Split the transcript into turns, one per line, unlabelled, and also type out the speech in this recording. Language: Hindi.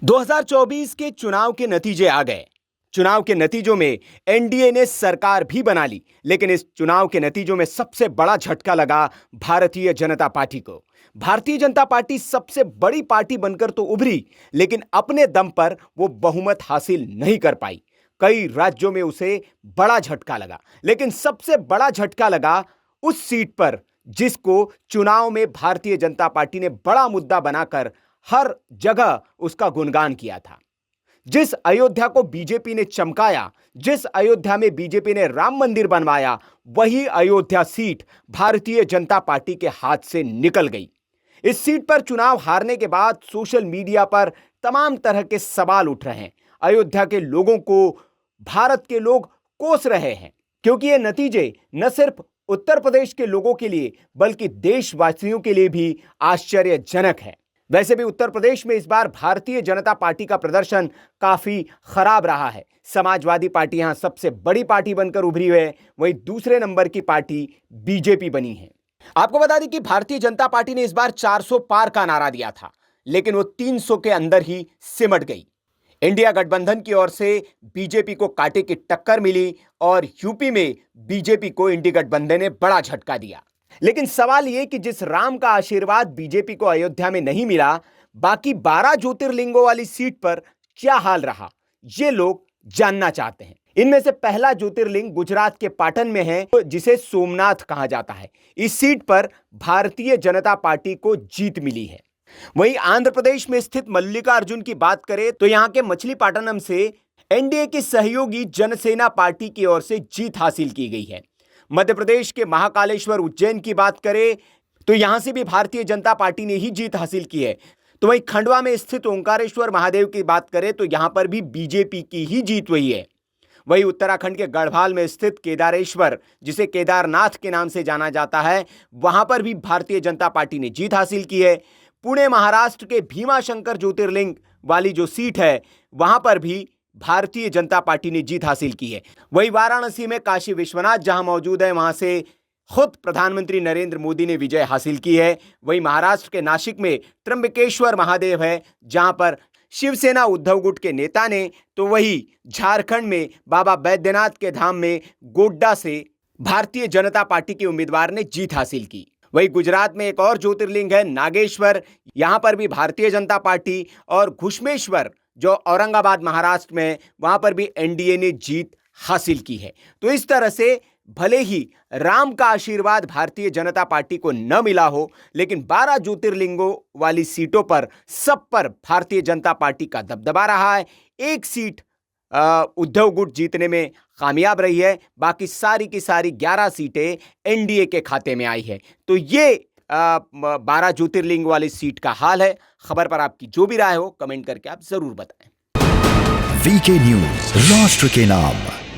2024 के चुनाव के नतीजे आ गए। चुनाव के नतीजों में एनडीए ने सरकार भी बना ली, लेकिन इस चुनाव के नतीजों में सबसे बड़ा झटका लगा भारतीय जनता पार्टी को। भारतीय जनता पार्टी सबसे बड़ी पार्टी बनकर तो उभरी, लेकिन अपने दम पर वो बहुमत हासिल नहीं कर पाई। कई राज्यों में उसे बड़ा झटका लगा, लेकिन सबसे बड़ा झटका लगा उस सीट पर जिसको चुनाव में भारतीय जनता पार्टी ने बड़ा मुद्दा बनाकर हर जगह उसका गुणगान किया था। जिस अयोध्या को बीजेपी ने चमकाया, जिस अयोध्या में बीजेपी ने राम मंदिर बनवाया, वही अयोध्या सीट भारतीय जनता पार्टी के हाथ से निकल गई। इस सीट पर चुनाव हारने के बाद सोशल मीडिया पर तमाम तरह के सवाल उठ रहे हैं। अयोध्या के लोगों को भारत के लोग कोस रहे हैं, क्योंकि ये नतीजे न सिर्फ उत्तर प्रदेश के लोगों के लिए बल्कि देशवासियों के लिए भी आश्चर्यजनक है। वैसे भी उत्तर प्रदेश में इस बार भारतीय जनता पार्टी का प्रदर्शन काफी खराब रहा है। समाजवादी पार्टी यहां सबसे बड़ी पार्टी बनकर उभरी है, वहीं दूसरे नंबर की पार्टी बीजेपी बनी है। आपको बता दें कि भारतीय जनता पार्टी ने इस बार 400 पार का नारा दिया था, लेकिन वो 300 के अंदर ही सिमट गई। इंडिया गठबंधन की ओर से बीजेपी को कांटे की टक्कर मिली और यूपी में बीजेपी को इंडी गठबंधन ने बड़ा झटका दिया। लेकिन सवाल यह कि जिस राम का आशीर्वाद बीजेपी को अयोध्या में नहीं मिला, बाकी 12 ज्योतिर्लिंगों वाली सीट पर क्या हाल रहा, ये लोग जानना चाहते हैं। इनमें से पहला ज्योतिर्लिंग गुजरात के पाटन में है, जिसे सोमनाथ कहा जाता है। इस सीट पर भारतीय जनता पार्टी को जीत मिली है। वहीं आंध्र प्रदेश में स्थित मल्लिकार्जुन की बात करें तो यहां के मछलीपाटनम से एनडीए की सहयोगी जनसेना पार्टी की ओर से जीत हासिल की गई है। मध्य प्रदेश के महाकालेश्वर उज्जैन की बात करें तो यहां से भी भारतीय जनता पार्टी ने ही जीत हासिल की है। तो वहीं खंडवा में स्थित ओंकारेश्वर महादेव की बात करें तो यहां पर भी बीजेपी की ही जीत हुई है। वहीं उत्तराखंड के गढ़वाल में स्थित केदारेश्वर, जिसे केदारनाथ के नाम से जाना जाता है, वहां पर भी भारतीय जनता पार्टी ने जीत हासिल की है। पुणे महाराष्ट्र के भीमाशंकर ज्योतिर्लिंग वाली जो सीट है, वहां पर भी भारतीय जनता पार्टी ने जीत हासिल की है। वहीं वाराणसी में काशी विश्वनाथ जहां मौजूद है, वहां से खुद प्रधानमंत्री नरेंद्र मोदी ने विजय हासिल की है। वहीं महाराष्ट्र के नासिक में त्र्यंबकेश्वर महादेव है, जहां पर शिवसेना उद्धव गुट के नेता ने, तो वही झारखंड में बाबा बैद्यनाथ के धाम में गोड्डा से भारतीय जनता पार्टी के उम्मीदवार ने जीत हासिल की। वहीं गुजरात में एक और ज्योतिर्लिंग है नागेश्वर, यहां पर भी भारतीय जनता पार्टी, और घुश्मेश्वर जो औरंगाबाद महाराष्ट्र में, वहां पर भी एनडीए ने जीत हासिल की है। तो इस तरह से भले ही राम का आशीर्वाद भारतीय जनता पार्टी को न मिला हो, लेकिन 12 ज्योतिर्लिंगों वाली सीटों पर सब पर भारतीय जनता पार्टी का दबदबा रहा है। एक सीट उद्धव गुट जीतने में कामयाब रही है, बाकी सारी की सारी 11 सीटें एनडीए के खाते में आई है। तो ये 12 ज्योतिर्लिंग वाली सीट का हाल है। खबर पर आपकी जो भी राय हो कमेंट करके आप जरूर बताएं।
वीके न्यूज, राष्ट्र के नाम।